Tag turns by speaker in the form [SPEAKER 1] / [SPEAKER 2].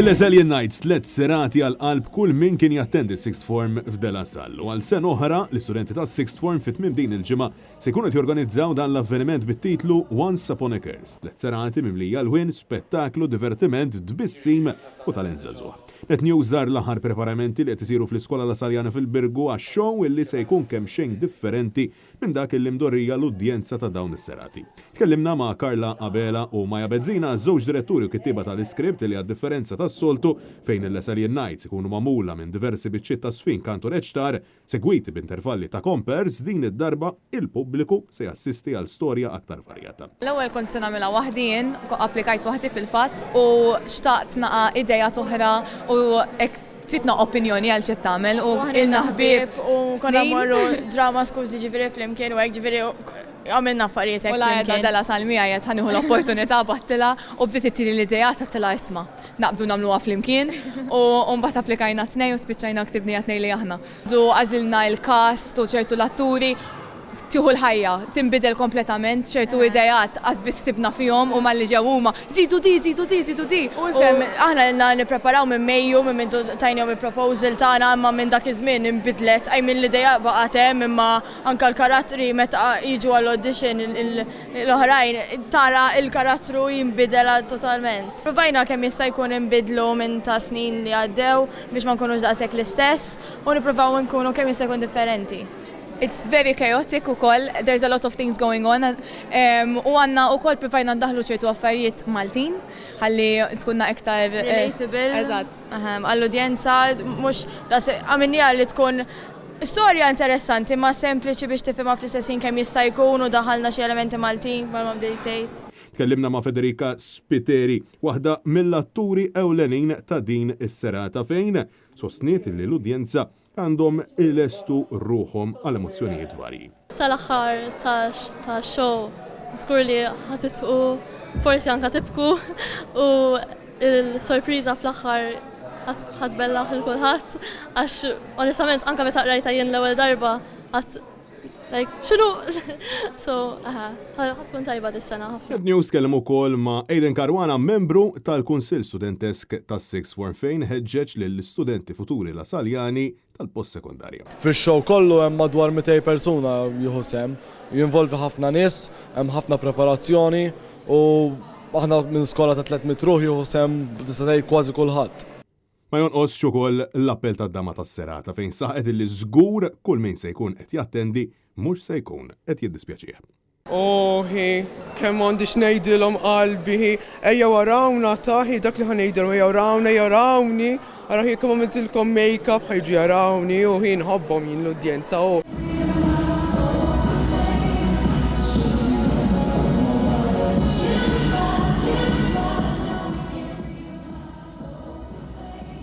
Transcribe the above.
[SPEAKER 1] Il-Lesalian Nights tlet serati għal-qalb kull min kien jattendi Sixth Form f'Dela Salle u għal sen oħra l-istudenti ta' Sixth Form fit-tmiem din il-ġimgħa se jkunu qed jorganizzaw dan l-avveniment bit-titlu Once Upon a Curse. Tlet serati mimlija l-win, spettaklu, divertiment, tbissim u talent żagħżugħ. Qed njużar l-aħħar preparamenti li qed isiru fl-Iskola La Saljana fil-Birgu għax-show illi se jkun kemm xejn differenti minn dak illi mdorrija l-udjenza ta' dawn is-serati. Tkellimna ma' Karla Abela u Maja Bezzina, żewġ diretturi u kittiba tal-iskript li għad-differenza tas-soltu fejn il-Lesalian Nights ikunu magħmula minn diversi biċċiet ta' sfin kantu reċtar, segwiti b'intervalli ta' kompers, din id-darba il-pubbliku se jassisti għal storja aktar varjata.
[SPEAKER 2] L-ewwel kont se nagħmilha waħdin, applikajt waħdi fil-fatt u xtaqt naqa' idea oħra u titna opinjoni għal xi tagħmel u il-naħbib
[SPEAKER 3] u konna morru drama skużi ġifieri flimkien u hekk ġifieri għamilna affarijiet hekk.
[SPEAKER 2] U la Dela Salmija qed ħanieħu l-opportunità battila u bdiet ittiri l-idea tattilha isma' naqbdu nagħmluha flimkien u mbagħad applikajna tnejn u spiċċajna ktibni tnejn li aħna. Du għażilna l-cast u ċertu l-atturi tieħu l-ħajja, tinbidel kompletament, ċertu idejat għazbis ktibna fihom u malli ġew huma żidu di.
[SPEAKER 3] U fem, aħna lna nippreparaw minn Mejju minn tajnihom il-proposal tagħna imma minn dak iż-żmien inbidlet minn l-idea baqgħet hemm imma anke l-karattri meta jiġu għall-audition l-oħrajn tara l-karattru jinbidel totalment. Provajna kemm jista' jkun inbidlu minn ta' snin li għaddew biex ma nkunux daqshekk l-istess u nippruvaw nkunu kemm jista' jkun differenti.
[SPEAKER 2] It's very chaotic ukoll, there's a lot of things going on u għandna wkoll provajna ndaħlu ċertu affarijiet Maltin ħalli tkunna iktar
[SPEAKER 3] relatable.
[SPEAKER 2] Eżatt.
[SPEAKER 3] Għall-udjenza mhux għamilniha li tkun storja interessanti ma sempliċi biex tifhimha fl-istessin kemm jista' jkun u daħalna xi elementi Maltin bħalma bdejt tgħid.
[SPEAKER 1] Tkellimna ma' Federica Spiteri, waħda mill-atturi ewlenin ta' din is-serata fejn sostniet li l-udjenza għandhom il-estu ruħom għal emozzjonijiet varji.
[SPEAKER 4] Sal-aħħar ta' show żgur li ħatitqu, forsi anke tibku u l-sorpriża fl-aħħar ħatbellaħ il kulħadd għax onestament anke meta qrajta jien l-ewwel darba x'inhu ħatkun tajba dis-sena ħafna.
[SPEAKER 1] News kellem ukoll ma' Aiden Karwana, membru tal-Kunsill Studentesk tas-Sixth Form fejn ħeġġeġ lill-istudenti futuri La Saljani tal-post-sekondarja.
[SPEAKER 5] Fix-show kollu hemm madwar 200 persuna jieħu sem, jinvolvi ħafna nies, hemm ħafna preparazzjoni u aħna minn skola ta' 300 ruħ jieħu sem tista' tgħid kważi kulħadd.
[SPEAKER 1] Ma jonqosx ukoll l-appell tad-dama tas-serata fejn saħet li żgur kull min se jkun qed jattendi mhux se jkun qed jiddispjaċih.
[SPEAKER 6] Kemm m'għandix ngħidilhom qalbi, ejja warawna taħi dak li ħanejdilhom ejja warawni, ara kemm għamiltilkom make-up ħajġu jarawni u ħin ħobbhom jien l-udjenza.